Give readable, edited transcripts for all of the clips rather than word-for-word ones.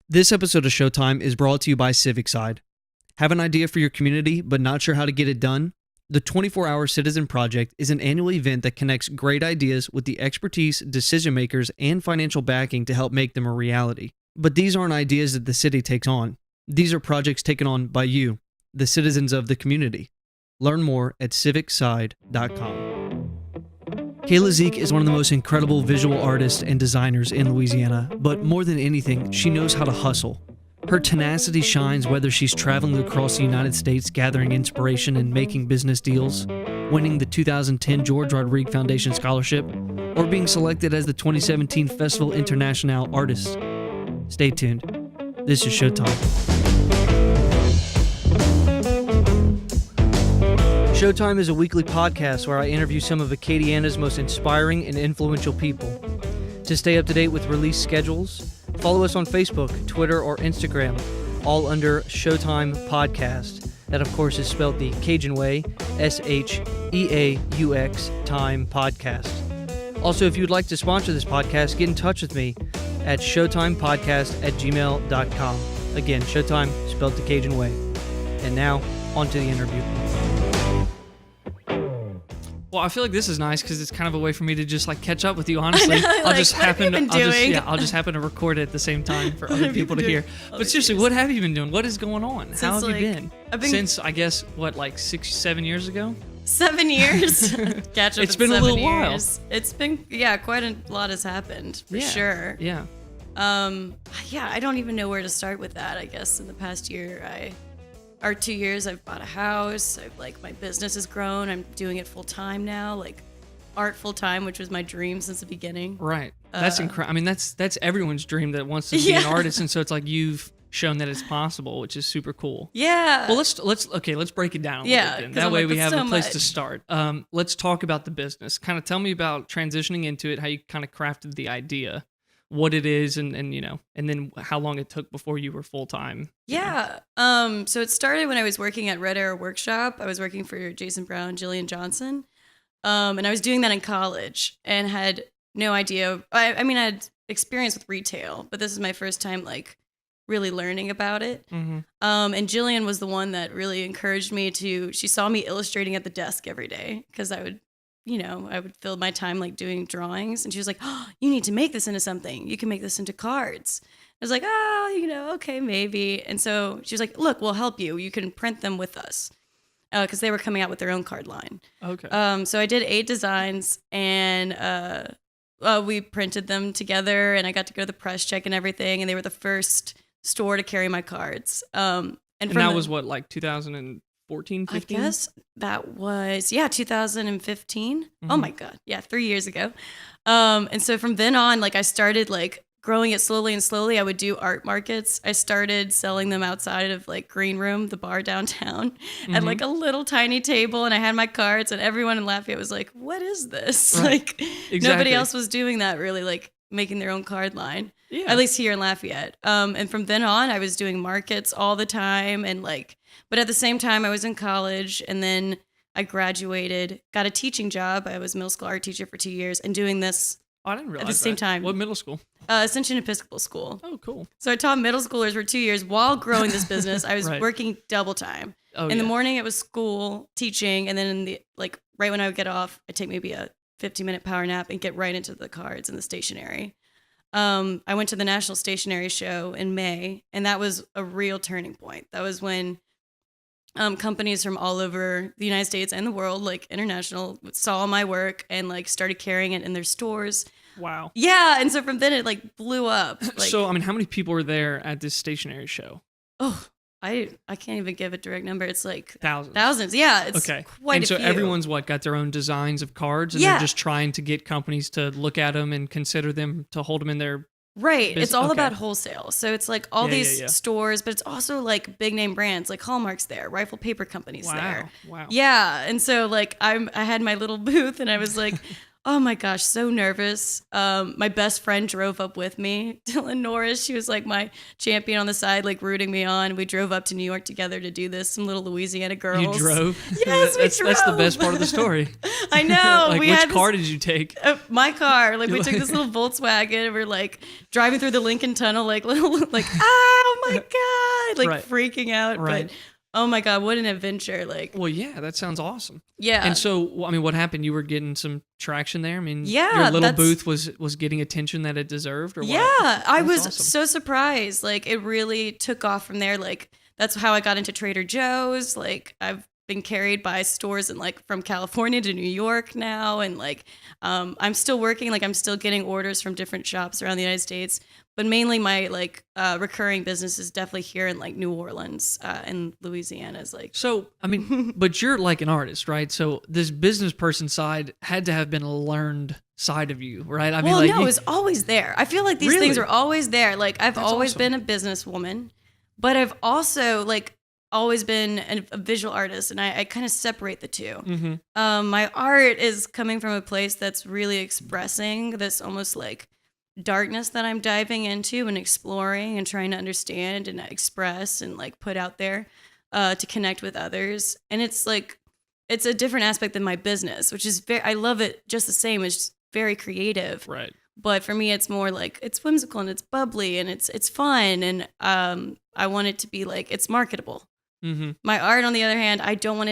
This episode of Sheauxtime is brought to you by Civicside. Have an idea for your community but not sure how to get it done? The 24-Hour Citizen Project is an annual event that connects great ideas with the expertise, decision makers, and financial backing to help make them a reality. But these aren't ideas that the city takes on. These are projects taken on by you, the citizens of the community. Learn more at civicside.com. Cayla Zeek is one of the most incredible visual artists and designers in Louisiana, but more than anything, she knows how to hustle. Her tenacity shines whether she's traveling across the United States gathering inspiration and making business deals, winning the 2010 George Rodrigue Foundation Scholarship, or being selected as the 2017 Festival International Artist. Stay tuned. This is Sheauxtime. Sheauxtime is a weekly podcast where I interview some of Acadiana's most inspiring and influential people. To stay up to date with release schedules, follow us on Facebook, Twitter, or Instagram, all under Sheauxtime Podcast. That, of course, is spelled the Cajun way, Sheaux Time Podcast. Also, if you'd like to sponsor this podcast, get in touch with me at SheauxtimePodcast@gmail.com. Again, Sheauxtime, spelled the Cajun way. And now, on to the interview. Well, I feel like this is nice because it's kind of a way for me to just like catch up with you. Honestly, I'll just happen to record it at the same time for other people to hear. But seriously, what have you been doing? What is going on? How have you been? Since I guess like 6-7 years ago. 7 years. Catch up. It's been a little while. It's been quite a lot has happened for sure. Yeah. I don't even know where to start with that. I guess in the past year, 2 years, I've bought a house. My business has grown. I'm doing it full time now, like art full time, which was my dream since the beginning. Right. That's incredible. I mean, that's everyone's dream that wants to be an artist, and so it's like you've shown that it's possible, which is super cool. Yeah. Well, let's break it down a little bit then. That way we have a place to start. Let's talk about the business. Kind of tell me about transitioning into it, how you kind of crafted the idea, what it is, and then how long it took before you were full time. Yeah. So it started when I was working at Red Arrow Workshop. I was working for Jason Brown, Jillian Johnson. And I was doing that in college and had no idea. I mean, I had experience with retail, but this is my first time really learning about it. Mm-hmm. And Jillian was the one that really encouraged me she saw me illustrating at the desk every day because I would fill my time doing drawings. And she was like, "Oh, you need to make this into something. You can make this into cards." I was like, okay, maybe. And so she was like, "Look, we'll help you. You can print them with us." Because they were coming out with their own card line. Okay. So I did 8 designs and we printed them together and I got to go to the press check and everything. And they were the first store to carry my cards. And that was what, 2014, 15? I guess that was, 2015. Mm-hmm. Oh my God. Yeah, 3 years ago. And so from then on, I started growing it slowly and slowly. I would do art markets. I started selling them outside of Green Room, the bar downtown, mm-hmm. at a little tiny table. And I had my cards and everyone in Lafayette was like, "What is this?" Right. Exactly. Nobody else was doing that really, making their own card line. Yeah. At least here in Lafayette. And from then on, I was doing markets all the time. And but at the same time, I was in college and then I graduated, got a teaching job. I was a middle school art teacher for 2 years and doing this I didn't realize at the same time. What middle school? Ascension Episcopal School. Oh, cool. So I taught middle schoolers for 2 years while growing this business. I was right. working double time. Oh, in the morning, it was school, teaching, and then in the right when I would get off, I'd take maybe a 15-minute power nap and get right into the cards and the stationery. I went to the National Stationery Show in May, and that was a real turning point. That was when companies from all over the United States and the world, international, saw my work and started carrying it in their stores. Wow. Yeah, and so from then it blew up. So I mean, how many people were there at this stationery show? Oh, I can't even give a direct number. It's thousands. Thousands, yeah. It's okay. Quite and a so few. Everyone's got their own designs of cards, and they're just trying to get companies to look at them and consider them to hold them in their. Right. It's all about wholesale. So it's all these stores, but it's also big name brands like Hallmark's there, Rifle Paper Company's there. Wow. Yeah. And so I had my little booth and I was Oh my gosh, so nervous. My best friend drove up with me, Dylan Norris. She was like my champion on the side, like rooting me on. We drove up to New York together to do this. Some little Louisiana girls. You drove? Yes, we drove. That's the best part of the story. I know. Like, which car did you take? My car. Like, we took this little Volkswagen. We're like driving through the Lincoln Tunnel, like little, like, oh my God, like freaking out. Right. But oh my God, what an adventure. Like, well, yeah, that sounds awesome. Yeah. And so, I mean, what happened? You were getting some traction there? I mean, yeah, your little booth was getting attention that it deserved, or what? Yeah, I was awesome. So surprised. Like, it really took off from there. Like, that's how I got into Trader Joe's. Like, I've been carried by stores in like from California to New York now. And like, I'm still working, like I'm still getting orders from different shops around the United States, but mainly my like recurring business is definitely here in like New Orleans and Louisiana is like. So, I mean, but you're like an artist, right? So this business person side had to have been a learned side of you, right? I mean, well, like, no, it was always there. I feel like these things are always there. Like I've always been a businesswoman, but I've also like always been a visual artist, and I kind of separate the two. Mm-hmm. My art is coming from a place that's really expressing this almost like darkness that I'm diving into and exploring and trying to understand and express and like put out there to connect with others. And it's like, it's a different aspect than my business, which is I love it just the same. It's just very creative. Right. But for me, it's more like it's whimsical and it's bubbly and it's fun. And I want it to be like, it's marketable. Mm-hmm. My art, on the other hand, I didn't want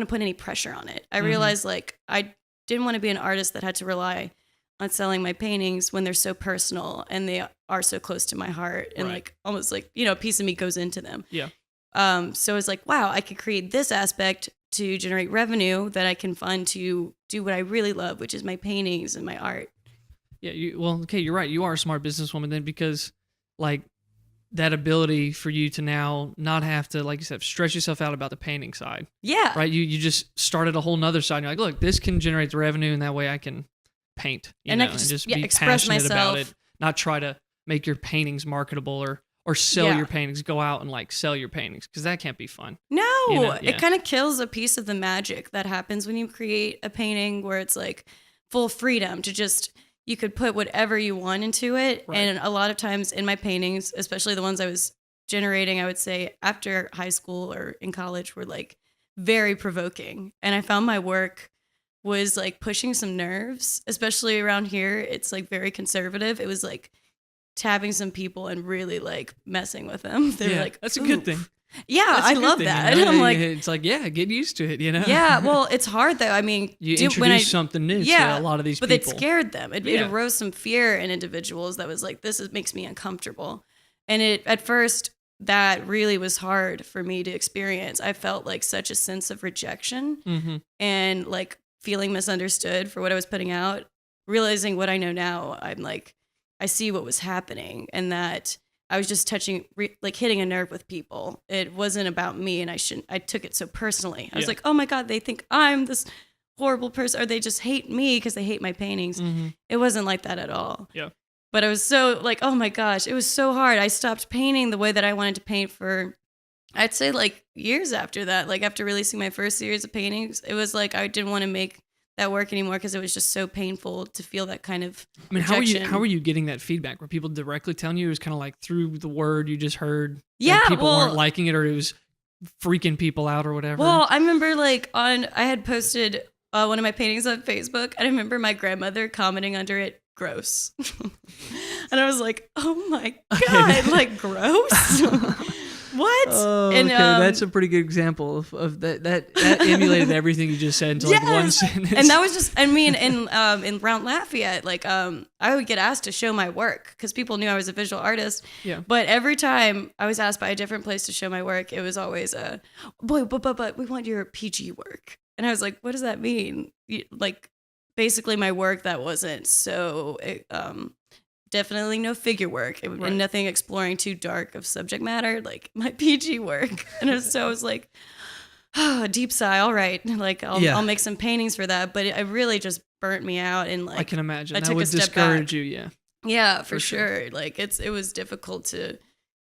to put any pressure on it. I realized like I didn't want to be an artist that had to rely on selling my paintings when they're so personal and they are so close to my heart and like almost like, you know, a piece of me goes into them. Yeah. So it's like, wow, I could create this aspect to generate revenue that I can fund to do what I really love, which is my paintings and my art. Yeah. Okay. You're right. You are a smart businesswoman then, because like that ability for you to now not have to, like you said, stress yourself out about the painting side. Yeah. Right. You just started a whole nother side. And you're like, look, this can generate the revenue, and that way I can paint, and I can just be passionate about it, not try to make your paintings marketable or sell your paintings, go out and like sell your paintings, because that can't be fun. No, it kind of kills a piece of the magic that happens when you create a painting where it's like full freedom to just, you could put whatever you want into it. Right. And a lot of times in my paintings, especially the ones I was generating, I would say after high school or in college, were like very provoking. And I found my work was like pushing some nerves, especially around here. It's like very conservative. It was like tabbing some people and really like messing with them. They're like, that's a good thing. Yeah, I love that. You know? I'm like, it's like, yeah, get used to it, you know? Yeah, well, it's hard though. I mean, you introduce something new to a lot of these people. But it scared them. It arose some fear in individuals that was like, makes me uncomfortable. And at first, that really was hard for me to experience. I felt like such a sense of rejection and like feeling misunderstood for what I was putting out. Realizing what I know now, I'm like, I see what was happening, and that I was just hitting a nerve with people. It wasn't about me, and I took it so personally. I was like, oh my God, they think I'm this horrible person, or they just hate me because they hate my paintings. It wasn't like that at all. Yeah. But I was so like, oh my gosh, it was so hard. I stopped painting the way that I wanted to paint for, I'd say like years after that. Like after releasing my first series of paintings, it was like I didn't want to make that work anymore because it was just so painful to feel that kind of rejection. How were you getting that feedback? Were people directly telling you? It was kind of like through the word you just heard? Yeah, people weren't liking it, or it was freaking people out or whatever? Well, I remember I had posted one of my paintings on Facebook, and I remember my grandmother commenting under it, "Gross," and I was like, "Oh my God, like gross." What? Oh, and, okay, that's a pretty good example of that. That emulated everything you just said into like one sentence. And that was just, I mean, in Round Lafayette, like I would get asked to show my work because people knew I was a visual artist. Yeah. But every time I was asked by a different place to show my work, it was always but we want your PG work. And I was like, what does that mean? Like, basically my work that wasn't so. Definitely no figure work and nothing exploring too dark of subject matter, like my PG work. And I was like, oh, deep sigh. All right. Like I'll make some paintings for that. But it really just burnt me out. And like, I can imagine that would discourage you. Yeah. Yeah, for sure. Like it was difficult to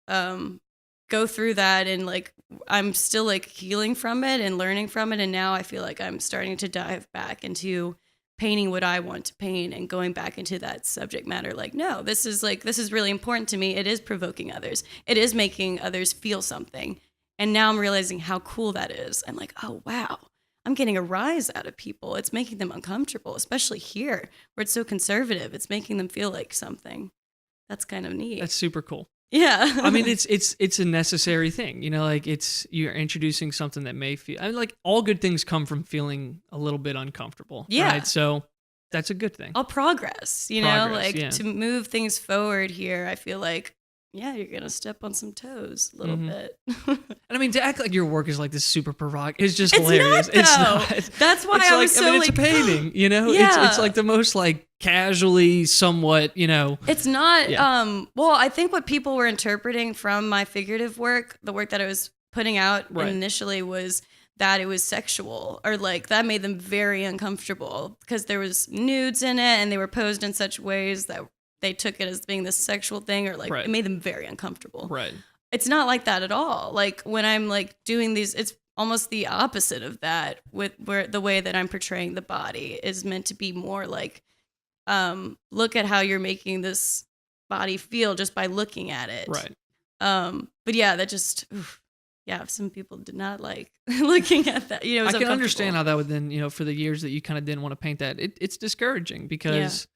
go through that. And like, I'm still like healing from it and learning from it. And now I feel like I'm starting to dive back into painting what I want to paint and going back into that subject matter. Like, no, this is really important to me. It is provoking others. It is making others feel something. And now I'm realizing how cool that is. I'm like, oh, wow, I'm getting a rise out of people. It's making them uncomfortable, especially here where it's so conservative. It's making them feel like something. That's kind of neat. That's super cool. Yeah. I mean, it's a necessary thing, you know, like you're introducing something that may feel, I mean, like all good things come from feeling a little bit uncomfortable. Yeah. Right? So that's a good thing. All progress, to move things forward here. I feel like, yeah, you're going to step on some toes a little bit. And I mean, to act like your work is like this super provocative is just it's hilarious. Not, it's not. That's why I was so it's a painting, you know? Yeah. It's like the most like casually somewhat, you know. It's not, well, I think what people were interpreting from my figurative work, the work that I was putting out initially was that it was sexual, or like that made them very uncomfortable because there was nudes in it and they were posed in such ways that they took it as being this sexual thing, or like it made them very uncomfortable. Right. It's not like that at all. Like when I'm like doing these, it's almost the opposite of that, with where the way that I'm portraying the body is meant to be more like, look at how you're making this body feel just by looking at it. Right. But yeah, that just, some people did not like looking at that. You know, it was I can understand how that would then, you know, for the years that you kind of didn't want to paint that, it's discouraging because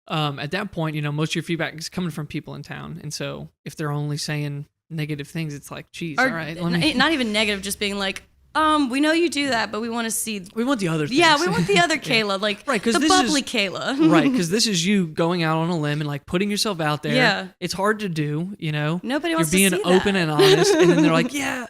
at that point, you know, most of your feedback is coming from people in town. And so if they're only saying negative things, it's like, geez, all right. Not even negative, just being like, we know you do that, but we want to see. We want the other things. Yeah, we want the other Cayla, like the bubbly Cayla. Right, because this is you going out on a limb and like putting yourself out there. Yeah. It's hard to do, you know. Nobody wants to see that. You're being open and honest, and then they're like, yeah,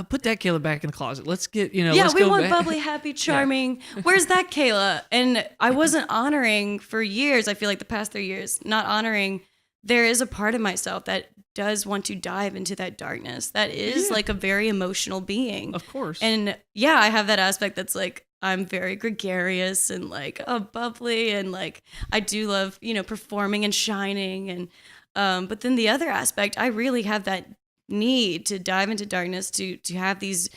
put that Cayla back in the closet. Let's get, you know, yeah, let's we go want back. bubbly, happy, charming. Where's that Cayla? And I wasn't honoring for years, I feel like the past 3 years, not honoring. There is a part of myself that does want to dive into that darkness. That is like a very emotional being. Of course. And yeah, I have that aspect that's like, I'm very gregarious and like bubbly, and like I do love, you know, performing and shining. And but then the other aspect, I really have that need to dive into darkness, to have these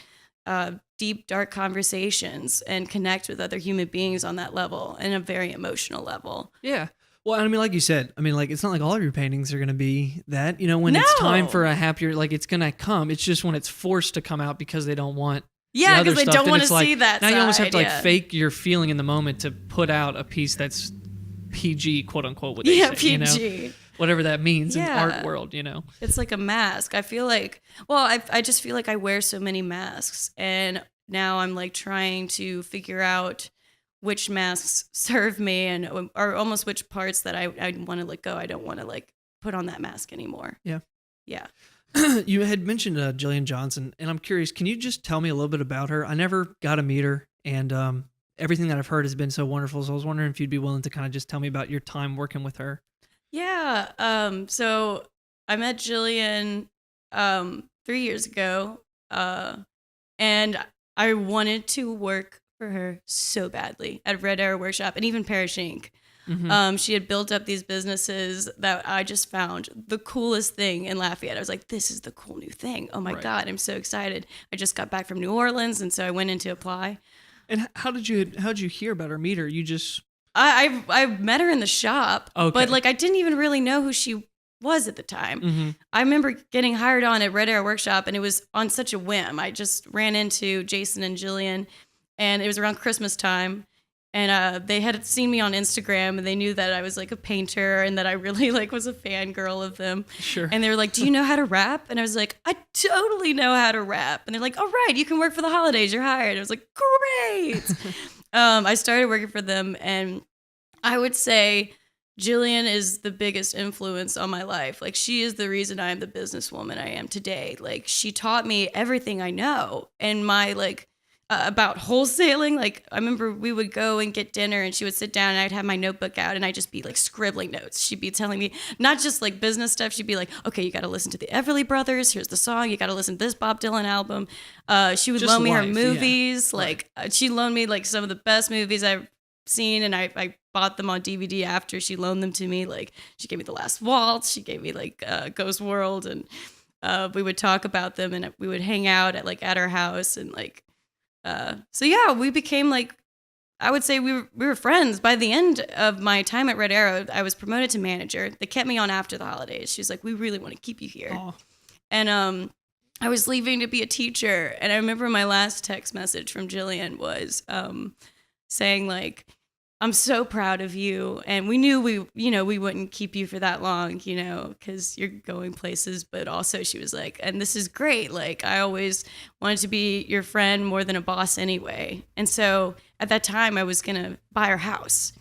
deep, dark conversations and connect with other human beings on that level, and a very emotional level. Yeah. Well, I mean, like you said, I mean, like, it's not like all of your paintings are going to be that, you know, when it's time for a happier, like, it's going to come. It's just when it's forced to come out because they don't want because they stuff, don't want to like, see that now side, you almost have to, like, fake your feeling in the moment to put out a piece that's PG, quote unquote, what they say, PG. you know? Whatever that means in the art world, you know? It's like a mask. I feel like, I just feel like I wear so many masks, and now I'm, like, trying to figure out which masks serve me, and or almost which parts that I want to let go. I don't want to like put on that mask anymore. Yeah. You had mentioned Jillian Johnson, and I'm curious, can you just tell me a little bit about her? I never got to meet her, and everything that I've heard has been so wonderful. So I was wondering if you'd be willing to kind of just tell me about your time working with her. Yeah. So I met Jillian 3 years ago, and I wanted to work for her so badly at Red Arrow Workshop and even Parish Inc. Mm-hmm. She had built up these businesses that I just found the coolest thing in Lafayette. I was like, this is the cool new thing. Oh my God, I'm so excited. I just got back from New Orleans, and so I went in to apply. And how'd you hear about her, meet her? You just... I met her in the shop, but like I didn't even really know who she was at the time. Mm-hmm. I remember getting hired on at Red Arrow Workshop, and it was on such a whim. I just ran into Jason and Jillian, and it was around Christmas time, and they had seen me on Instagram, and they knew that I was like a painter and that I really like was a fangirl of them. Sure. And they were like, do you know how to rap? And I was like, I totally know how to rap. And they're like, all right, you can work for the holidays. You're hired. I was like, great. I started working for them, and I would say Jillian is the biggest influence on my life. Like, she is the reason I am the businesswoman I am today. Like, she taught me everything I know, and my like about wholesaling. Like, I remember we would go and get dinner, and she would sit down, and I'd have my notebook out, and I'd just be like scribbling notes. She'd be telling me not just like business stuff. She'd be like, okay, you got to listen to the Everly Brothers. Here's the song. You got to listen to this Bob Dylan album. She would loan me her movies. Yeah. Like, she loaned me like some of the best movies I've seen, and I bought them on DVD after she loaned them to me. Like, she gave me The Last Waltz. She gave me like Ghost World, and we would talk about them, and we would hang out at her house, and like, so yeah, we became like I would say we were friends. By the end of my time at Red Arrow, I was promoted to manager. They kept me on after the holidays. She's like, we really want to keep you here. Oh. And I was leaving to be a teacher. And I remember my last text message from Jillian was saying like, I'm so proud of you. And we knew we wouldn't keep you for that long, because you're going places. But also she was like, and this is great. Like, I always wanted to be your friend more than a boss anyway. And so at that time I was going to buy our house.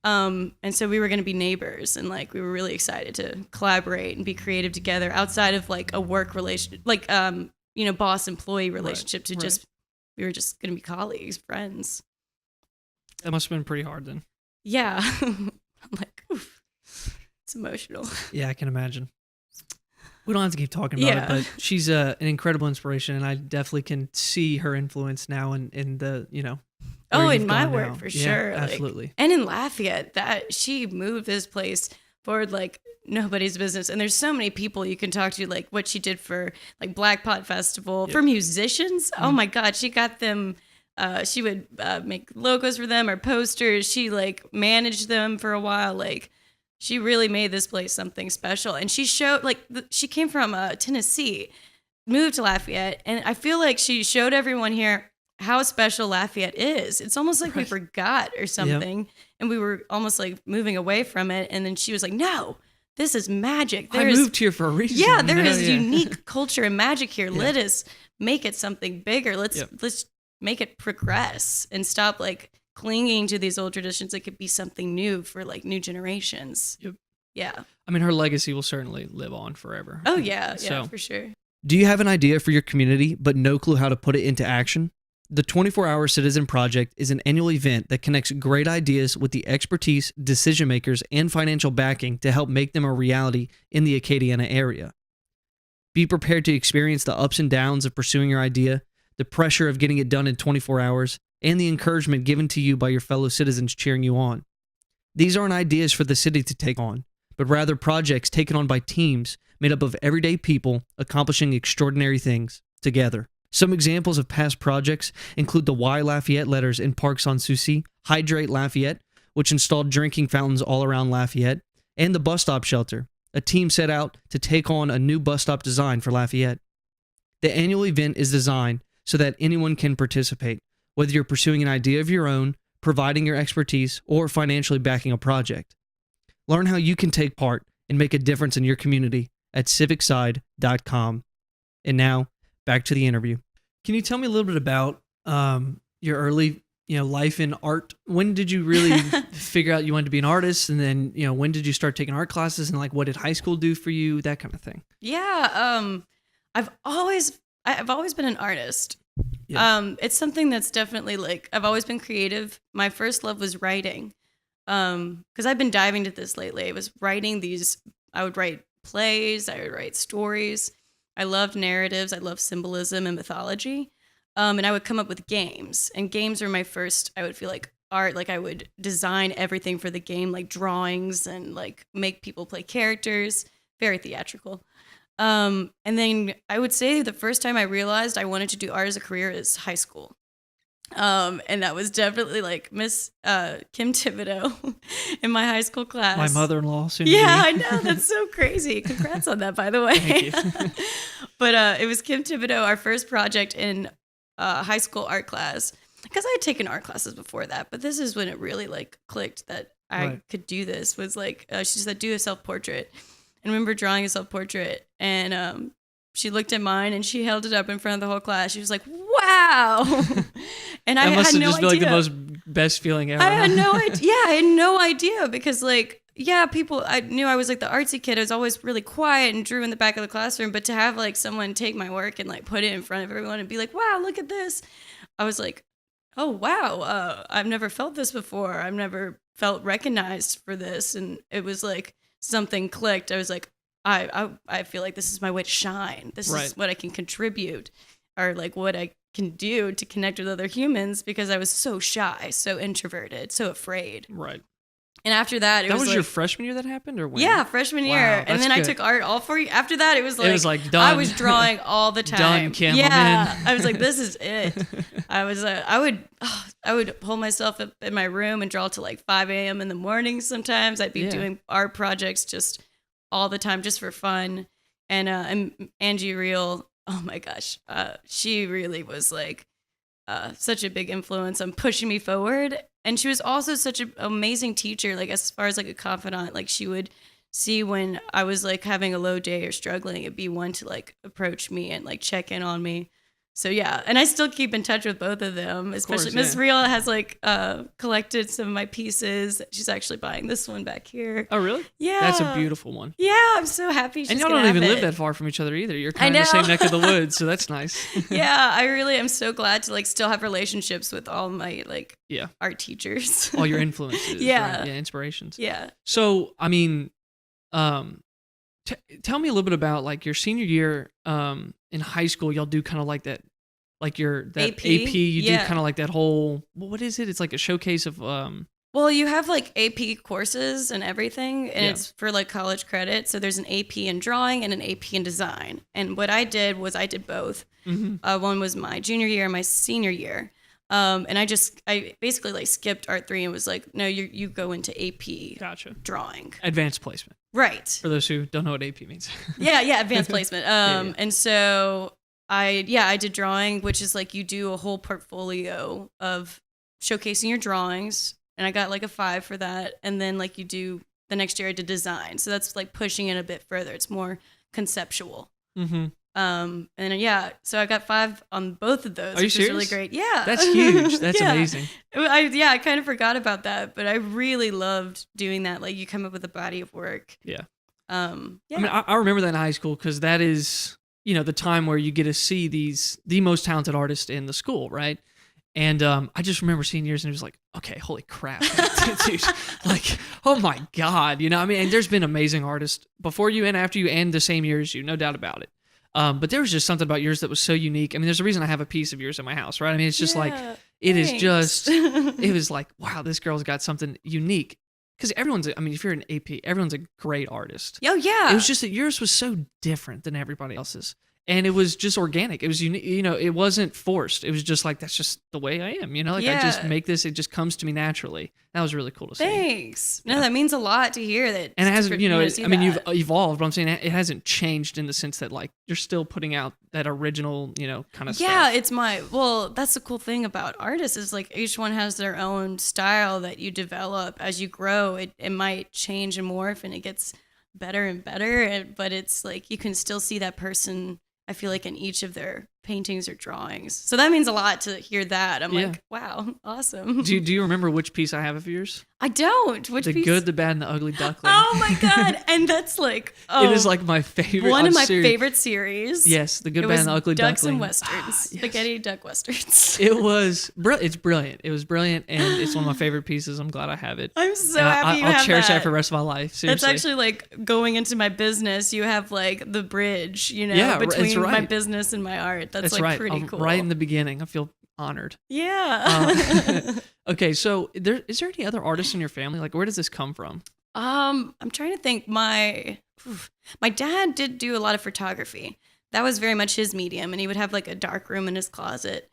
And so we were going to be neighbors, and like, we were really excited to collaborate and be creative together outside of like a work relation, like, boss employee relationship we were just going to be colleagues, friends. That must have been pretty hard then. Yeah. I'm like, oof, it's emotional. Yeah, I can imagine. We don't have to keep talking about it, but she's an incredible inspiration, and I definitely can see her influence now in the, in my work now. For sure. Absolutely. And in Lafayette, that she moved this place forward like nobody's business. And there's so many people you can talk to, like what she did for like Black Pot Festival, for musicians. Oh my God, she got them. She would make logos for them or posters. She like managed them for a while. Like, she really made this place something special. And she showed she came from Tennessee, moved to Lafayette, and I feel like she showed everyone here how special Lafayette is. It's almost like we forgot or something, and we were almost like moving away from it. And then she was like, "No, this is magic. I moved here for a reason. Yeah, there is unique culture and magic here. Let us make it something bigger. Let's make it progress and stop like clinging to these old traditions. It could be something new for like new generations." Yep. Yeah. I mean, her legacy will certainly live on forever. Oh yeah, for sure. Do you have an idea for your community but no clue how to put it into action? The 24-Hour Citizen Project is an annual event that connects great ideas with the expertise, decision makers, and financial backing to help make them a reality in the Acadiana area. Be prepared to experience the ups and downs of pursuing your idea, the pressure of getting it done in 24 hours, and the encouragement given to you by your fellow citizens cheering you on. These aren't ideas for the city to take on, but rather projects taken on by teams made up of everyday people accomplishing extraordinary things together. Some examples of past projects include the Why Lafayette letters in Parc Sans Souci, Hydrate Lafayette, which installed drinking fountains all around Lafayette, and the Bus Stop Shelter. A team set out to take on a new bus stop design for Lafayette. The annual event is designed so that anyone can participate, whether you're pursuing an idea of your own, providing your expertise, or financially backing a project. Learn how you can take part and make a difference in your community at civicside.com. And now, back to the interview. Can you tell me a little bit about your early, life in art? When did you really figure out you wanted to be an artist? And then, when did you start taking art classes? And like, what did high school do for you? That kind of thing. Yeah. I've always been an artist. Yeah. It's something that's definitely like, I've always been creative. My first love was writing. Because I've been diving to this lately. It was writing these, I would write plays, I would write stories. I loved narratives. I loved symbolism and mythology. And I would come up with games. And games were my first, I would feel like art. Like I would design everything for the game, like drawings and like make people play characters. Very theatrical. And then I would say the first time I realized I wanted to do art as a career is high school. And that was definitely like Miss Kim Thibodeau in my high school class. My mother-in-law. I know. That's so crazy. Congrats on that, by the way. Thank you. But it was Kim Thibodeau, our first project in high school art class. Because I had taken art classes before that, but this is when it really like clicked that I could do this. Was like she said, do a self-portrait. And I remember drawing a self-portrait, and she looked at mine and she held it up in front of the whole class. She was like, "Wow!" And I had no idea. That must have just been like the most best feeling ever. I had no idea. Yeah, I had no idea because, like, people. I knew I was like the artsy kid. I was always really quiet and drew in the back of the classroom. But to have like someone take my work and like put it in front of everyone and be like, "Wow, look at this," I was like, "Oh wow, I've never felt this before. I've never felt recognized for this." And it was like something clicked. I was like, I feel like this is my way to shine. This is what I can contribute, or like what I can do to connect with other humans, because I was so shy, so introverted, so afraid. Right. And after that, that was like, your freshman year that happened, or when? Yeah, freshman year. Wow, And then that's I good. took art all 4 years. After that, it was like done. I was drawing all the time. Done, Kim. Yeah, I was like, this is it. I was I would hold myself up in my room and draw till like 5 a.m. in the morning. Sometimes I'd be doing art projects just all the time, just for fun. And Angie Reel, oh my gosh, she really was like such a big influence on pushing me forward. And she was also such an amazing teacher, like as far as like a confidant. Like she would see when I was like having a low day or struggling, it'd be one to like approach me and like check in on me. So yeah, and I still keep in touch with both of them, especially Miss Reel has like collected some of my pieces. She's actually buying this one back here. Oh really? Yeah, that's a beautiful one. Yeah, I'm so happy. She's and y'all don't even live that far from each other either. You're kind of in the same neck of the woods, so that's nice. Yeah, I really am so glad to like still have relationships with all my like art teachers, all your influences, right? Yeah, inspirations. Yeah. So I mean, tell me a little bit about like your senior year in high school. Y'all do kind of like that, like that AP. You do kind of like that whole, what is it? It's like a showcase of well, you have like AP courses and everything, and it's for like college credit. So there's an AP in drawing and an AP in design. And what I did was I did both. Mm-hmm. One was my junior year and my senior year. And I basically like skipped art 3 and was like, no, you go into AP drawing. Advanced placement. Right. For those who don't know what AP means. Yeah, advanced placement. And so I did drawing, which is like you do a whole portfolio of showcasing your drawings. And I got like a 5 for that. And then like you do, the next year I did design. So that's like pushing it a bit further. It's more conceptual. Mm-hmm. And so I got 5 on both of those. Are you serious? Really great. Yeah. That's huge. That's amazing. I kind of forgot about that, but I really loved doing that. Like you come up with a body of work. Yeah. I mean, I remember that in high school because that is, the time where you get to see the most talented artists in the school, right? And I just remember seniors and it was like, okay, holy crap, dude, like, oh my God, I mean, and there's been amazing artists before you and after you and the same year as you, no doubt about it. But there was just something about yours that was so unique. I mean, there's a reason I have a piece of yours in my house, right? I mean, it's just like, it was like, wow, this girl's got something unique. Because if you're an AP, everyone's a great artist. Oh, yeah. It was just that yours was so different than everybody else's. And it was just organic. It was unique. It wasn't forced. It was just like, that's just the way I am. I just make this. It just comes to me naturally. That was really cool to see. Thanks. No, that means a lot to hear that. And it hasn't, you've evolved, but I'm saying it hasn't changed in the sense that like you're still putting out that original, kind of stuff. Yeah, that's the cool thing about artists is like each one has their own style that you develop as you grow. It might change and morph and it gets better and better, but it's like you can still see that person, I feel like, in each of their paintings or drawings. So that means a lot to hear that. I'm like, wow, awesome. Do you remember which piece I have of yours? I don't. Which piece? The Good, the Bad, and the Ugly Duckling. Oh my God. And that's like, it is like my favorite. One of my favorite series. Yes, The Good, Bad, and the Ugly Ducks Duckling. and Westerns. Yes. Spaghetti duck westerns. It's brilliant. It was brilliant, and it's one of my favorite pieces. I'm glad I have it. I'm so happy you have that. I'll cherish that for the rest of my life. Seriously. That's actually like going into my business. You have like the bridge, between my business and my art. That's like right. Pretty cool. Right in the beginning. I feel honored. Yeah. Okay, so is there any other artists in your family? Like, where does this come from? I'm trying to think. My dad did do a lot of photography. That was very much his medium, and he would have like a dark room in his closet.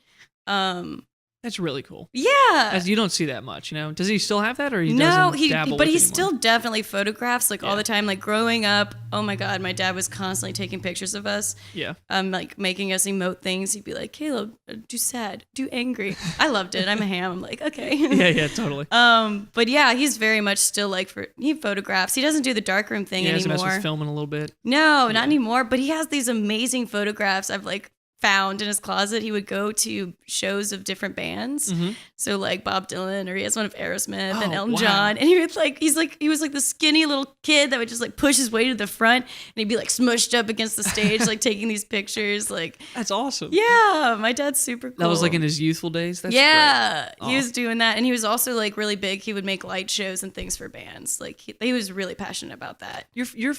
That's really cool. Yeah. As you don't see that much, Does he still have that, or he no, doesn't dabble but with he anymore? still definitely photographs like all the time. Like growing up, oh my God, my dad was constantly taking pictures of us. Yeah. Like making us emote things. He'd be like, Cayla, do sad, do angry. I loved it. I'm a ham. I'm like, okay. Yeah, totally. But yeah, he's very much still like he photographs. He doesn't do the darkroom thing anymore. He has filming a little bit. No, not anymore. But he has these amazing photographs I've like found in his closet. He would go to shows of different bands. Mm-hmm. So like Bob Dylan, or he has one of Aerosmith and Elton John. And he was like the skinny little kid that would just like push his way to the front and he'd be like smushed up against the stage, like taking these pictures. Like that's awesome. Yeah. My dad's super cool. That was like in his youthful days. That's great. He was doing that. And he was also like really big. He would make light shows and things for bands. Like he was really passionate about that. Your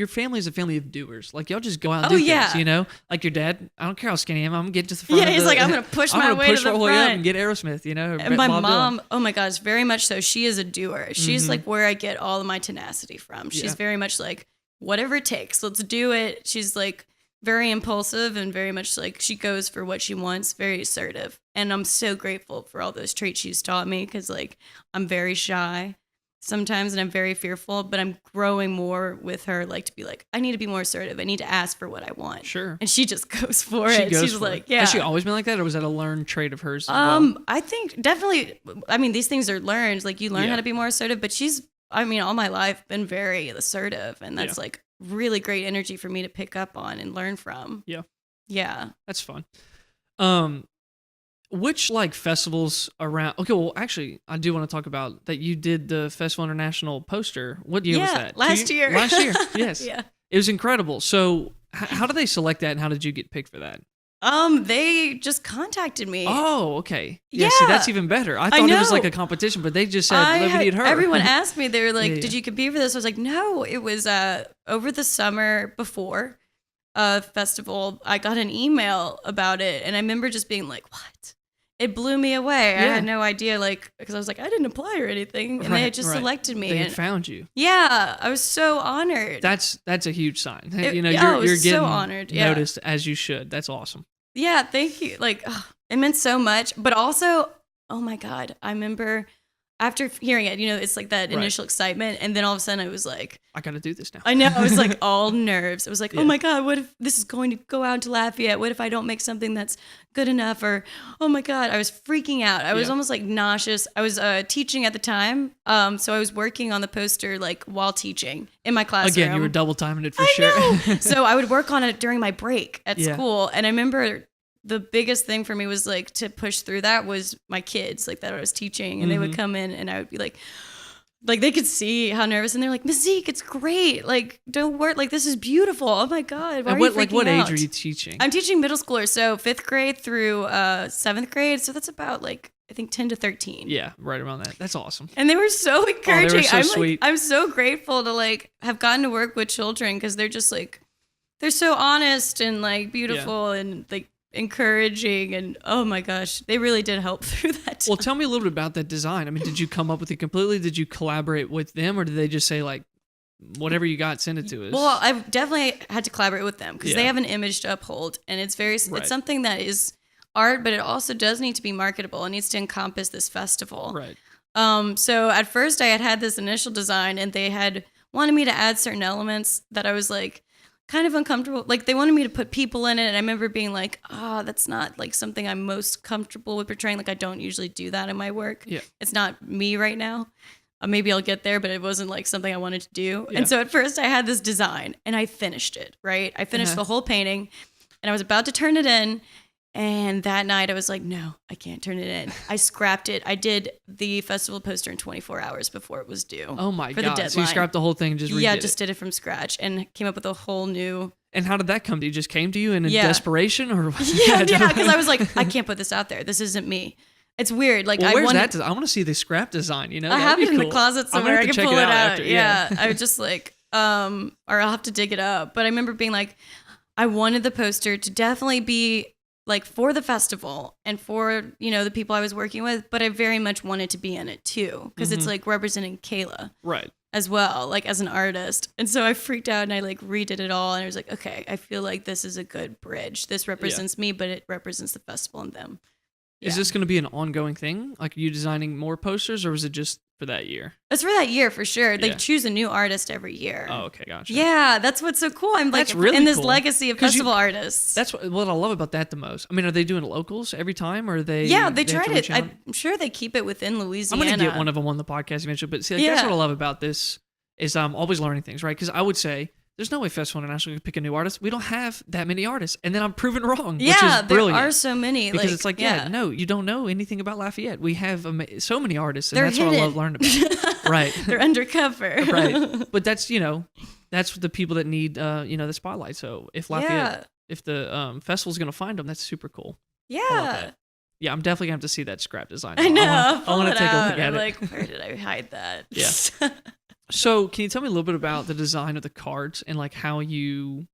family is a family of doers. Like y'all just go out and do things, Like your dad, I don't care how skinny I am. I'm gonna get to the front. Yeah, he's like, I'm gonna push my way to the way front up and get Aerosmith. You know, and my Bob mom, Dylan. oh my gosh, very much so. She is a doer. She's like where I get all of my tenacity from. She's very much like, whatever it takes, let's do it. She's like very impulsive and very much like she goes for what she wants, very assertive. And I'm so grateful for all those traits she's taught me because like I'm very shy sometimes and I'm very fearful, but I'm growing more with her, like to be like, I need to be more assertive. I need to ask for what I want. Sure. And she just goes for it. She's like, yeah. Has she always been like that, or was that a learned trait of hers? As well? I think definitely, I mean, these things are learned. Like you learn how to be more assertive, but she's, I mean, all my life been very assertive, and that's like really great energy for me to pick up on and learn from. Yeah. Yeah. That's fun. Which like festivals around? Okay, well, actually, I do want to talk about that. You did the Festival International poster. What year was that? Last year. Last year, yes. Yeah. It was incredible. So, how did they select that, and how did you get picked for that? They just contacted me. Oh, okay. Yeah. See, that's even better. I thought it was like a competition, but they just said, we need her. Everyone asked me, they were like, Yeah. did you compete for this? I was like, no, it was over the summer before festival. I got an email about it, and I remember just being like, what? It blew me away. I had no idea, like, because I was like, I didn't apply or anything, and they had just selected me. They and found you. Yeah, I was so honored. That's a huge sign. You're getting so honored. Yeah. noticed as you should. That's awesome. Yeah, thank you. Like, it meant so much. But also, oh my God, I remember after hearing it, it's like that initial excitement. And then all of a sudden I was like, I got to do this now. I know. I was like all nerves. I was like, oh my God, what if this is going to go out to Lafayette? What if I don't make something that's good enough? Or, oh my God, I was freaking out. I was almost like nauseous. I was teaching at the time. So I was working on the poster like while teaching in my classroom. Again, you were double timing it for I sure. know. So I would work on it during my break at school. And I remember the biggest thing for me was like to push through that was my kids, like that I was teaching, and they would come in and I would be like they could see how nervous, and they're like, Miss Zeek, it's great. Like, don't worry. Like, this is beautiful. Oh my God. Why are you freaking what out? age are you teaching? I'm teaching middle schoolers. So 5th grade through 7th grade. So that's about like, I think 10 to 13. Yeah, right around that. That's awesome. And they were so encouraging. They were so sweet. I'm so grateful to like have gotten to work with children because they're just like, they're so honest and like beautiful and like encouraging, and oh my gosh, they really did help through that time. Well, tell me a little bit about that design. I mean, did you come up with it completely? Did you collaborate with them, or did they just say like, whatever you got, send it to us? Well, I've definitely had to collaborate with them because they have an image to uphold, and it's it's something that is art, but it also does need to be marketable. It needs to encompass this festival. Right. So at first I had this initial design, and they had wanted me to add certain elements that I was like kind of uncomfortable. Like they wanted me to put people in it, and I remember being like, that's not like something I'm most comfortable with portraying. Like I don't usually do that in my work. Yeah. It's not me right now. Maybe I'll get there, but it wasn't like something I wanted to do. Yeah. And so at first I had this design and I finished it, right? I finished the whole painting and I was about to turn it in. And that night I was like, no, I can't turn it in. I scrapped it. I did the festival poster in 24 hours before it was due. Oh my God. God. So you scrapped the whole thing and just redid it? Yeah, just did it from scratch and came up with a whole new... And how did that come to you? Just came to you in desperation? Or Yeah, because I was like, I can't put this out there. This isn't me. It's weird. Like, where's that? I want to see the scrap design, I have it in the closet somewhere. I can pull it out. After, yeah. I was just like, or I'll have to dig it up. But I remember being like, I wanted the poster to definitely be like for the festival and for, the people I was working with, but I very much wanted to be in it too. Cause it's like representing Cayla. Right. As well, like as an artist. And so I freaked out and I like redid it all. And I was like, okay, I feel like this is a good bridge. This represents me, but it represents the festival and them. Yeah. Is this going to be an ongoing thing? Like, are you designing more posters, or was it just for that year? It's for that year for sure. They choose a new artist every year. Oh, okay, gotcha. Yeah, that's what's so cool. I'm like really in this cool. legacy of festival artists. That's what I love about that the most. I mean, are they doing locals every time, or are they? Yeah, they tried it. I'm sure they keep it within Louisiana. I'm going to get one of them on the podcast eventually. But see, that's what I love about this is I'm always learning things, right? Because I would say, there's no way Festival International can pick a new artist. We don't have that many artists. And then I'm proven wrong, which is brilliant. There are so many. Because it's like, no, you don't know anything about Lafayette. We have so many artists, and that's what I love learning about. Right. They're undercover. Right. But that's, that's the people that need, the spotlight. So if Lafayette, if the festival's going to find them, that's super cool. Yeah. Yeah, I'm definitely going to have to see that scrap design. I know. I want to take a look at I'm it. like, where did I hide that? Yeah. So, can you tell me a little bit about the design of the cards and like how you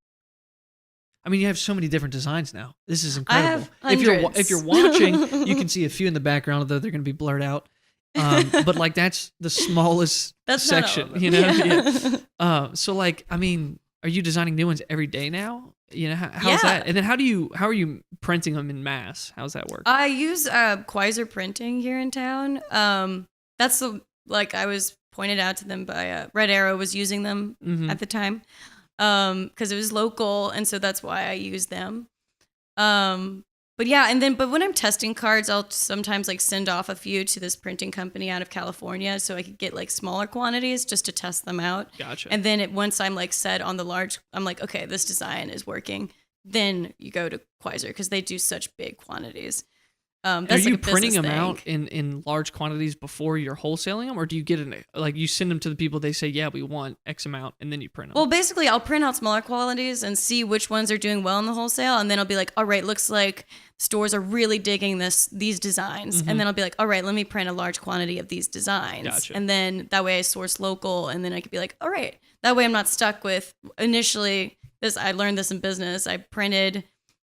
I mean, you have so many different designs now. This is I incredible. have If you're watching, you can see a few in the background, although they're going to be blurred out. But like that's the smallest That's section, not all of you them. know. Yeah. So like, I mean, are you designing new ones every day now? You know, how's Yeah. that? And then how are you printing them in mass? How's that work? I use Quasar Printing here in town. That's I was pointed out to them by Red Arrow was using them Mhm. at the time because it was local, and so that's why I use them. But yeah, but when I'm testing cards, I'll sometimes like send off a few to this printing company out of California so I could get like smaller quantities just to test them out. Gotcha. And then once I'm like set on the large, I'm like, okay, this design is working. Then you go to Quasar because they do such big quantities. That's Are like you a printing business them thing. out in large quantities before you're wholesaling them, or do you get you send them to the people, they say, yeah, we want X amount, and then you print them? Well, basically, I'll print out smaller quantities and see which ones are doing well in the wholesale, and then I'll be like, all right, looks like stores are really digging these designs, and then I'll be like, all right, let me print a large quantity of these designs, Gotcha. and then that way I source local, and then I could be like, all right, that way I'm not stuck with initially this. I learned this in business. I printed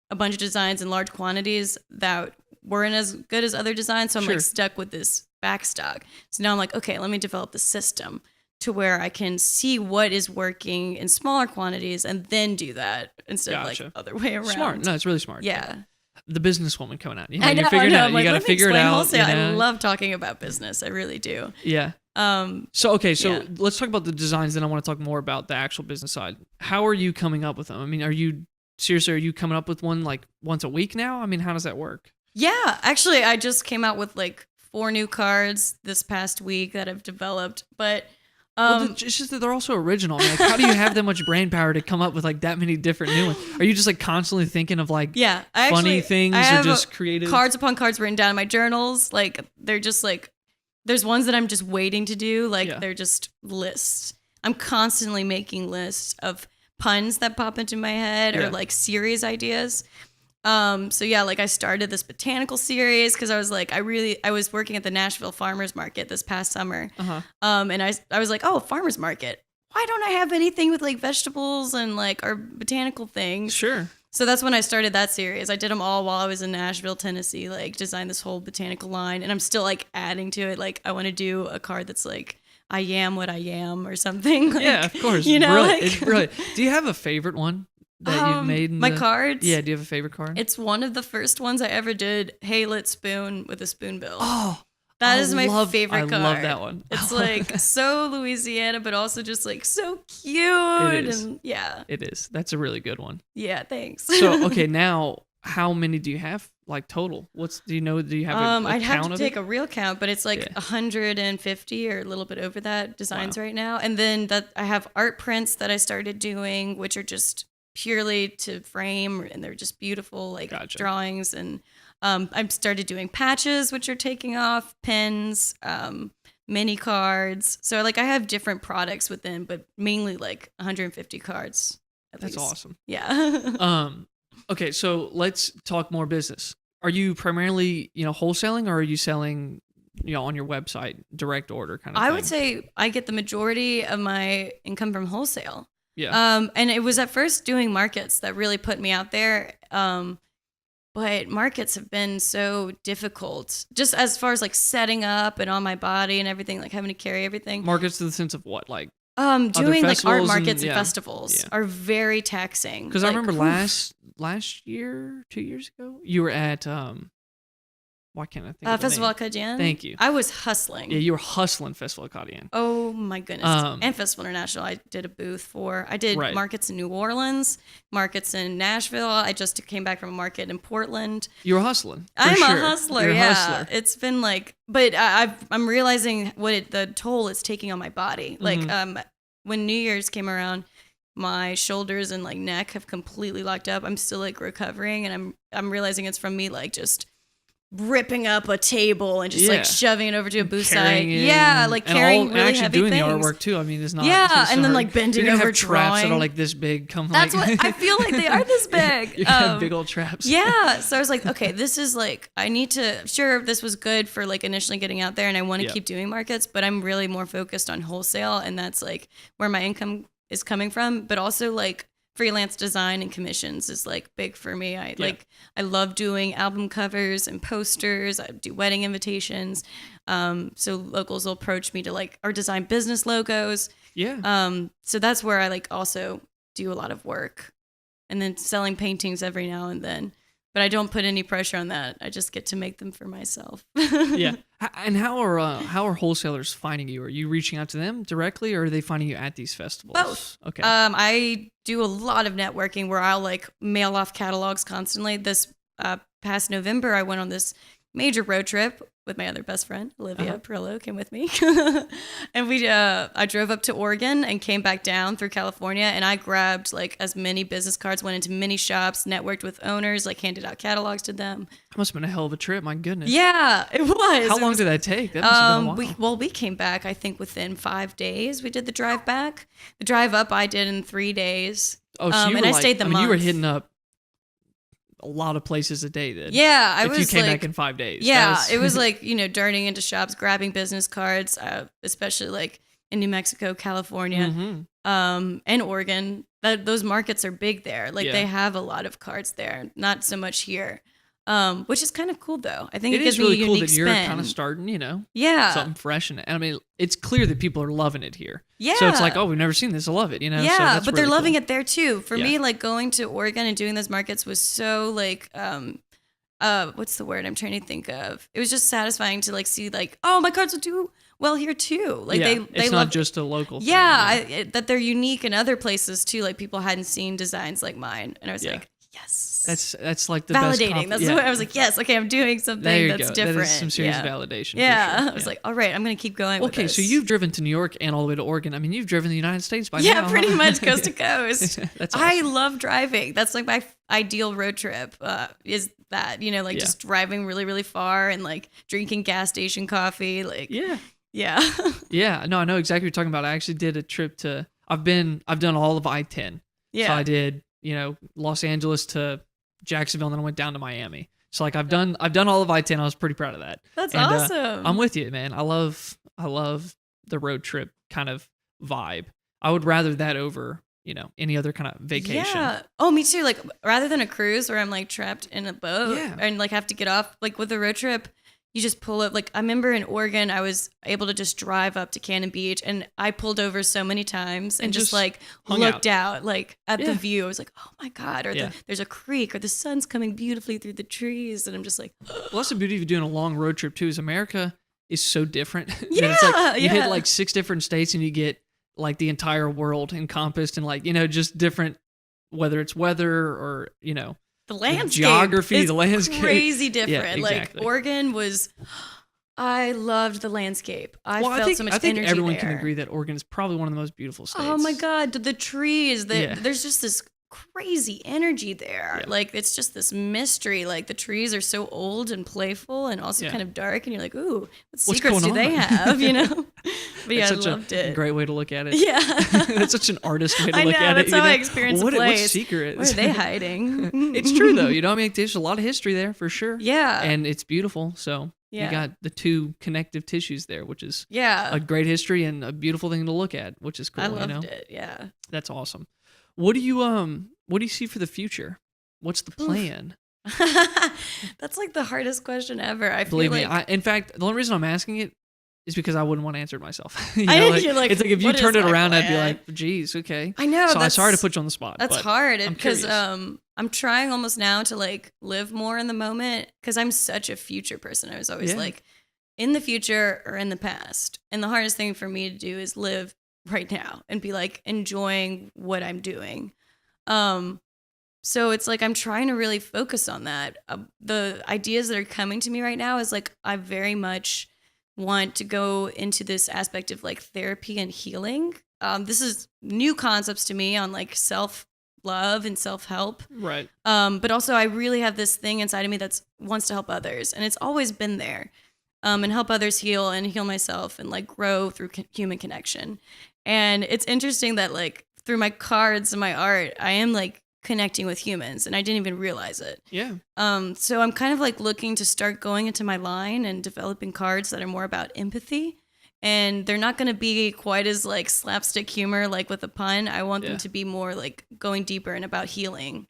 a bunch of designs in large quantities that weren't as good as other designs, so I'm Sure. like stuck with this back stock. So now I'm like, okay, let me develop the system to where I can see what is working in smaller quantities and then do that instead of Gotcha. like other way around. Smart. No, it's really smart. Yeah. The businesswoman coming out. You know, I know. you're figuring I know. it out. I'm like, You got to let me figure it explain out. wholesale. you know? I love talking about business. I really do. Yeah. Um, So Yeah. let's talk about the designs. Then I want to talk more about the actual business side. How are you coming up with them? I mean, are you coming up with one like once a week now? I mean, how does that work? yeah, actually, I just came out with like 4 new cards this past week that I've developed, but It's just that they're also original. I mean, like, how do you have that much brain power to come up with like that many different new ones? Are you just like constantly thinking of like yeah, funny things I or have just creative? cards upon cards written down in my journals. Like they're just like there's ones that I'm just waiting to do. Like Yeah. they're just lists. I'm constantly making lists of puns that pop into my head Yeah. or like series ideas. So yeah, like I started this botanical series because I was like, I was working at the Nashville Farmers Market this past summer. Uh-huh. And I was like, oh, farmers market. Why don't I have anything with like vegetables and like our botanical things? Sure. So that's when I started that series. I did them all while I was in Nashville, Tennessee, like designed this whole botanical line. And I'm still like adding to it. Like I want to do a card that's like, I am what I am or something. Like, Yeah, of course. You know, Brilliant. like, It's brilliant. Do you have a favorite one that you've made? my cards. Yeah, do you have a favorite card? It's one of the first ones I ever did. Hey, lit spoon with a spoonbill. Oh, That I is my favorite card. I love that one. It's like so Louisiana, but also just like so cute. It is. And yeah. It is. That's a really good one. Yeah, thanks. So, okay, now how many do you have like total? Do you have a I'd have count to of take it? a real count, but it's like Yeah. 150 or a little bit over that designs Wow. right now. And then that I have art prints that I started doing, which are just purely to frame, and they're just beautiful, like Gotcha. drawings. And I've started doing patches, which are taking off, pins, mini cards. So like I have different products within, but mainly like 150 cards. At That's least. awesome. Yeah. Okay, so let's talk more business. Are you primarily, wholesaling, or are you selling, on your website, direct order kind of thing? I would say I get the majority of my income from wholesale. Yeah. And it was at first doing markets that really put me out there. But markets have been so difficult, just as far as like setting up and on my body and everything, like having to carry everything. Markets in the sense of what? Like, Doing like festivals art and- markets and yeah. festivals Yeah. are very taxing. because I Like, remember oof. last year, 2 years ago, you were at why can't I think of the Festival name? Acadian. Thank you. I was hustling. Yeah, you were hustling Festival Acadian. Oh my goodness. And Festival International, I did a booth for. I did Right. markets in New Orleans, markets in Nashville. I just came back from a market in Portland. You were hustling. for I'm sure. a hustler, You're a yeah. hustler. It's been like, but I'm realizing what the toll it's taking on my body. Like, Mm-hmm. when New Year's came around, my shoulders and like neck have completely locked up. I'm still like recovering, and I'm realizing it's from me like just ripping up a table and just Yeah. like shoving it over to a booth side. Carrying it Yeah, and- like and carrying really actually heavy doing things. the artwork too. I mean, it's not. Yeah, it's and then hard. like bending You're gonna over have traps that are drawing. like this big. Come That's like, what I feel like they are this big. You're gonna have big old traps. Yeah. So I was like, okay, this is like, I need to, sure, this was good for like initially getting out there and I want to Yeah. keep doing markets, but I'm really more focused on wholesale. And that's like where my income is coming from. But also like freelance design and commissions is like big for me. I love doing album covers and posters. I do wedding invitations. So locals will approach me to like or design business logos. Yeah. So that's where I like also do a lot of work, and then selling paintings every now and then. But I don't put any pressure on that. I just get to make them for myself. Yeah. And how are wholesalers finding you? Are you reaching out to them directly, or are they finding you at these festivals? Both. Okay. I do a lot of networking where I'll like mail off catalogs constantly. This past November, I went on this major road trip with my other best friend, Olivia Perillo, came with me. And I drove up to Oregon and came back down through California, and I grabbed like as many business cards, went into many shops, networked with owners, like handed out catalogs to them. That must have been a hell of a trip. My goodness. Yeah, it was. How long did that take? That must have been a while. We came back, I think, within 5 days. We did the drive back. The drive up I did in 3 days. Oh, so you were and I stayed the month. You were hitting up a lot of places a day then. Yeah, if you came back in 5 days. Yeah, it was like, darting into shops, grabbing business cards, especially like in New Mexico, California, and Oregon. Those markets are big there. Like they have a lot of cards there, not so much here. Which is kind of cool though. I think it gives is really me a cool unique that you're spin. kind of starting, Yeah. something fresh. And I mean, it's clear that people are loving it here. Yeah. So it's like, oh, we've never seen this. I love it, Yeah, So that's but they're really loving cool. it there too. For me, like going to Oregon and doing those markets was so like, what's the word I'm trying to think of? It was just satisfying to like see like, oh, my cards will do well here too. Like they it's love not just a local thing. Yeah, that they're unique in other places too. Like people hadn't seen designs like mine, and I was like, yes. That's like the validating. best. That's what I was like. Yes, okay, I'm doing something that's different. That is some serious validation. Yeah, for sure. I was like, all right, I'm gonna keep going. Okay, with this. so you've driven to New York and all the way to Oregon. I mean, you've driven the United States by now. Yeah, pretty much coast to coast. That's I awesome. love driving. That's like my ideal road trip. Is that just driving really really far and like drinking gas station coffee. Like yeah. Yeah. No, I know exactly what you're talking about. I actually did a trip to. I've done all of I-10. Yeah. So I did Los Angeles to Jacksonville, and then I went down to Miami. So like I've done all of I-10. I was pretty proud of that. That's awesome. I'm with you, man. I love the road trip kind of vibe. I would rather that over any other kind of vacation. Yeah. Oh, me too. Like rather than a cruise where I'm like trapped in a boat and like have to get off. Like with a road trip, you just pull up. Like I remember in Oregon, I was able to just drive up to Cannon Beach, and I pulled over so many times and just like looked out like at the view. I was like, oh my God, or there's a creek, or the sun's coming beautifully through the trees, and I'm just like, well, that's the beauty of doing a long road trip too. Is America is so different. Yeah, it's like you hit like 6 different states, and you get like the entire world encompassed, and like just different, whether it's weather or the landscape, geography, the landscape, crazy different. Yeah, exactly. Like Oregon was, I loved the landscape. I felt so much energy. I think everyone there. can agree that Oregon is probably one of the most beautiful states. Oh my God, the trees! There's just this crazy energy there. Yeah. Like it's just this mystery. Like the trees are so old and playful, and also kind of dark. And you're like, ooh, what secrets do they have? But yeah, I loved it. Great way to look at it. Yeah, that's such an artist way to look at that's it. How I experience a place. What secret? What are they hiding? It's true though. I mean, there's a lot of history there for sure. Yeah, and it's beautiful. So you got the two connective tissues there, which is a great history and a beautiful thing to look at, which is cool. I loved it. Yeah, that's awesome. What do you see for the future? What's the plan? That's like the hardest question ever. Believe me. In fact, the only reason I'm asking it is because I wouldn't want to answer it myself. It's like if you turned it around, I'd be like, geez, okay. I know. So I'm sorry to put you on the spot. That's hard because I'm trying almost now to like live more in the moment because I'm such a future person. I was always like in the future or in the past. And the hardest thing for me to do is live right now and be like enjoying what I'm doing. So it's like I'm trying to really focus on that. The ideas that are coming to me right now is like I very much want to go into this aspect of like therapy and healing. This is new concepts to me on like self-love and self-help. Right. But also I really have this thing inside of me that wants to help others, and it's always been there. And help others heal and heal myself and like grow through human connection. And it's interesting that like through my cards and my art, I am like connecting with humans, and I didn't even realize it. Yeah. So I'm kind of like looking to start going into my line and developing cards that are more about empathy And they're not going to be quite as like slapstick humor, like with a pun. I want them to be more like going deeper and about healing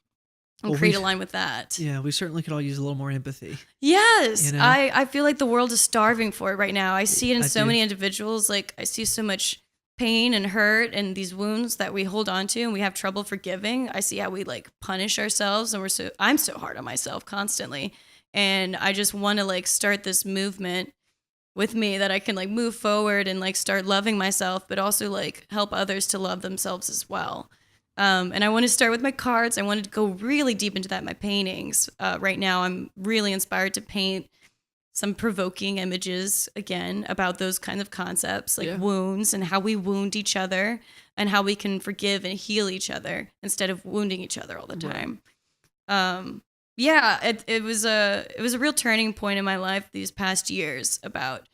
and create a line with that. Yeah, we certainly could all use a little more empathy. Yes. I feel like the world is starving for it right now. I see it in so many individuals. Like I see so much pain and hurt and these wounds that we hold on to and we have trouble forgiving. I see how we like punish ourselves and I'm so hard on myself constantly. And I just want to like start this movement with me that I can like move forward and like start loving myself, but also like help others to love themselves as well. And I want to start with my cards. I wanted to go really deep into that, my paintings. Right now, I'm really inspired to paint some provoking images again about those kinds of concepts like wounds and how we wound each other and how we can forgive and heal each other instead of wounding each other all the time. It was a real turning point in my life these past years about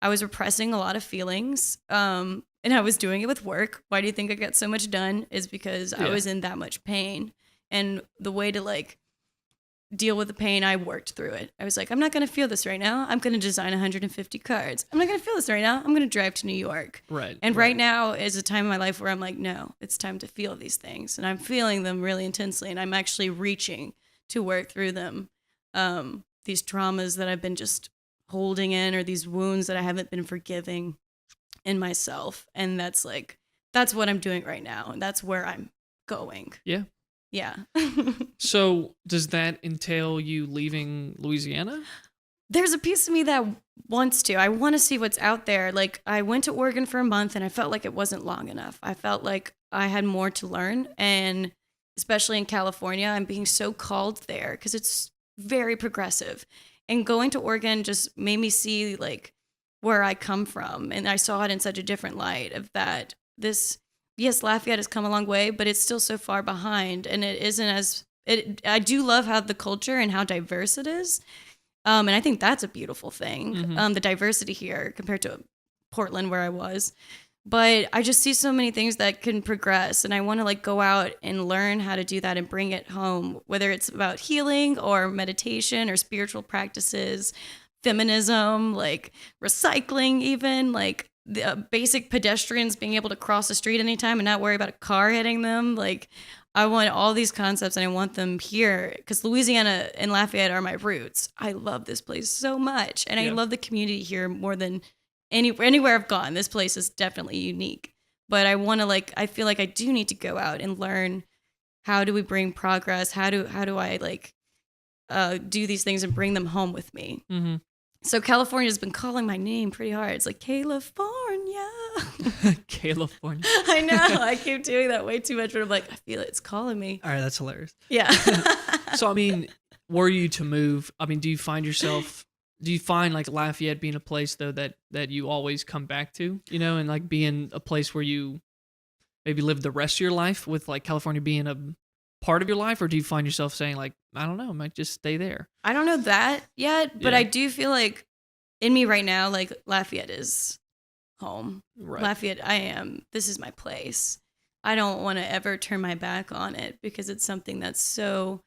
I was repressing a lot of feelings and I was doing it with work. Why do you think I got so much done is because I was in that much pain, and the way to like deal with the pain, I worked through it. I was like, I'm not going to feel this right now. I'm going to design 150 cards. I'm not going to feel this right now. I'm going to drive to New York. Right. And right now is a time in my life where I'm like, no, it's time to feel these things. And I'm feeling them really intensely. And I'm actually reaching to work through them. These traumas that I've been just holding in, or these wounds that I haven't been forgiving in myself. And that's what I'm doing right now. And that's where I'm going. Yeah. Yeah. So does that entail you leaving Louisiana? There's a piece of me that wants to. I want to see what's out there. Like I went to Oregon for a month and I felt like it wasn't long enough. I felt like I had more to learn. And especially in California, I'm being so called there because it's very progressive. And going to Oregon just made me see like where I come from. And I saw it in such a different light of that yes, Lafayette has come a long way, but it's still so far behind. And it isn't I do love how the culture and how diverse it is. And I think that's a beautiful thing, the diversity here compared to Portland where I was. But I just see so many things that can progress. And I want to like go out and learn how to do that and bring it home, whether it's about healing or meditation or spiritual practices, feminism, like recycling, even like the basic pedestrians being able to cross the street anytime and not worry about a car hitting them. Like I want all these concepts and I want them here because Louisiana and Lafayette are my roots. I love this place so much. And I love the community here more than anywhere I've gone. This place is definitely unique. But I feel like I do need to go out and learn how do we bring progress? How do I like do these things and bring them home with me? Mm-hmm. So California's been calling my name pretty hard. It's like, California. California. I know. I keep doing that way too much, but I'm like, I feel it's calling me. All right, that's hilarious. Yeah. So, I mean, were you to move, I mean, do you find like Lafayette being a place though that you always come back to, you know, and like being a place where you maybe live the rest of your life with like California being a part of your life, or do you find yourself saying like, I don't know, I might just stay there? I don't know that yet, but I do feel like in me right now, like Lafayette is home. Right. Lafayette, this is my place. I don't want to ever turn my back on it because it's something that's so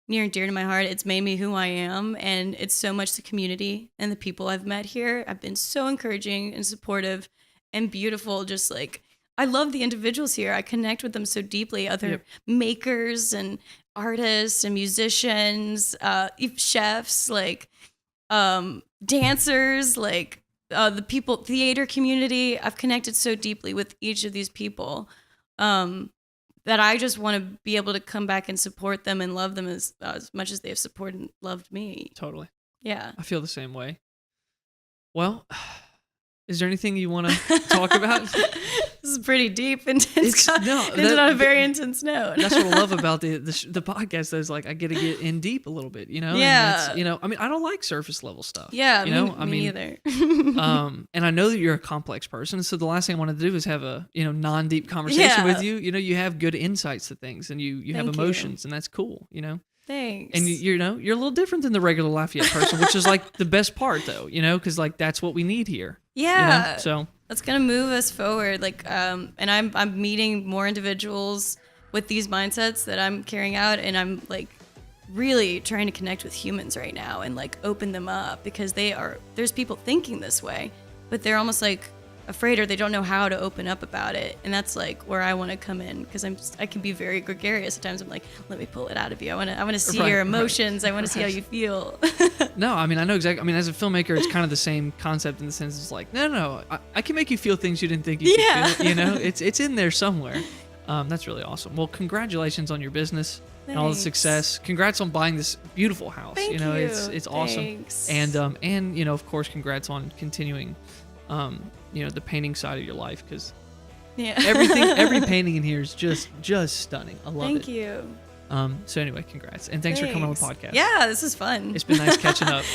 near and dear to my heart. It's made me who I am, and it's so much the community and the people I've met here. I've been so encouraging and supportive and beautiful. Just like, I love the individuals here. I connect with them so deeply. Other makers and artists and musicians, chefs, like dancers, like the people, theater community. I've connected so deeply with each of these people that I just want to be able to come back and support them and love them as much as they have supported and loved me. Totally. Yeah. I feel the same way. Well, is there anything you want to talk about? This is pretty deep, intense. Ended on a very intense note. That's what I love about the podcast. Though, is like I get to get in deep a little bit, you know. Yeah. And I mean, I don't like surface level stuff. Yeah. You know, me neither. And I know that you're a complex person, so the last thing I wanted to do is have a non-deep conversation with you. You know, you have good insights to things, and you have emotions, and that's cool. You know. Thanks. And you're a little different than the regular Lafayette person, which is like the best part, though. You know, because like that's what we need here. Yeah. You know? So that's gonna move us forward. Like, and I'm meeting more individuals with these mindsets that I'm carrying out, and I'm like really trying to connect with humans right now and like open them up because there's people thinking this way, but they're almost like afraid or they don't know how to open up about it. And that's like where I want to come in, because I can be very gregarious at times. I'm like, let me pull it out of you. I want to see your emotions. I want to see how you feel. No, I mean, I know exactly. I mean, as a filmmaker, it's kind of the same concept in the sense it's like, no, I can make you feel things you didn't think you could feel. You know, it's in there somewhere. That's really awesome. Well, congratulations on your business. And all the success. Congrats on buying this beautiful house. Thank you. It's awesome. Thanks. And of course, congrats on continuing the painting side of your life, because every painting in here is just stunning. I love it. Thank you. So anyway, congrats. And thanks for coming on the podcast. Yeah, this is fun. It's been nice catching up.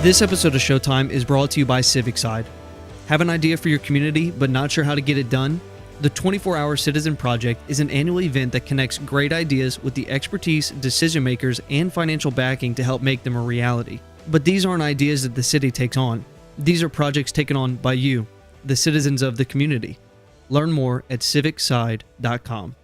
This episode of Sheauxtime is brought to you by Civicside. Have an idea for your community but not sure how to get it done? The 24-Hour Citizen Project is an annual event that connects great ideas with the expertise, decision makers, and financial backing to help make them a reality. But these aren't ideas that the city takes on. These are projects taken on by you, the citizens of the community. Learn more at civicside.com.